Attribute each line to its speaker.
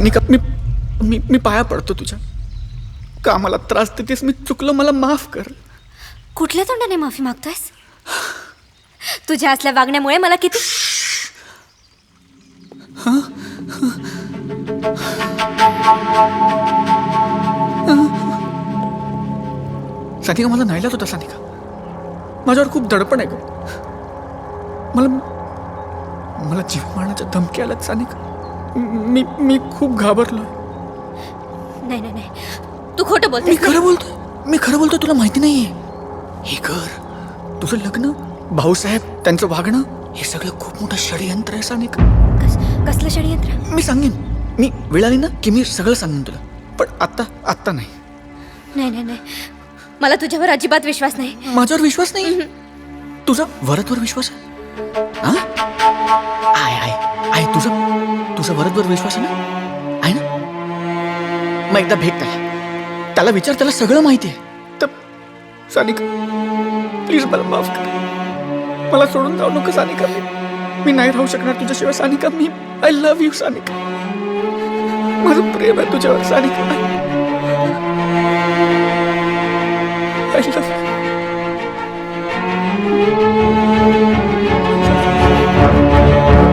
Speaker 1: सानिका, मी मी मी पाया पडतो तुझ्या. का मला त्रास देतेस? मी चुकलो, मला माफ कर.
Speaker 2: कुठल्या तोंडाने माफी मागतोयस? तुझ्या असल्या वागण्यामुळे मला किती
Speaker 1: सानिका, मला नाईलाज होता सानिका. माझ्यावर खूप दडपण आहे ग. मला मला जीव मारण्याच्या धमकी आल्यात सानिका. मी मी खूप घाबरलो.
Speaker 2: नाही नाही नाही, तू खोटं
Speaker 1: मी
Speaker 2: बोलतोस.
Speaker 1: खरं बोलतोय, मी खरं बोलतोय. तुला माहिती नाहीये. हे कर, तुझं लग्न, भाऊसाहेब, त्यांचं वागणं, हे सगळं खूप मोठं षडयंत्र आहे सानिका.
Speaker 2: कसलं षडयंत्र?
Speaker 1: मी सांगेन, मी वेळ आली ना की मी सगळं सांगेन तुला. पण आत्ता नाही.
Speaker 2: नाही नाही नाही, मला तुझ्यावर अजिबात विश्वास नाही.
Speaker 1: माझ्यावर विश्वास नाही? तुझा वरदवर विश्वास आहे? हा? आहे तुझा वरदवर विश्वास आहे ना? आहे ना? मग एकदा भेट त्याला विचार, त्याला सगळं माहिती आहे. तर सानिका, प्लीज मला माफ कर. मला सोडून जाऊ नको सानिका. मी नाही राहू शकणार तुझ्याशिवाय Sanika. I love you Sanika. माझं प्रेम आहे तुझ्यावर सानिका. I love you.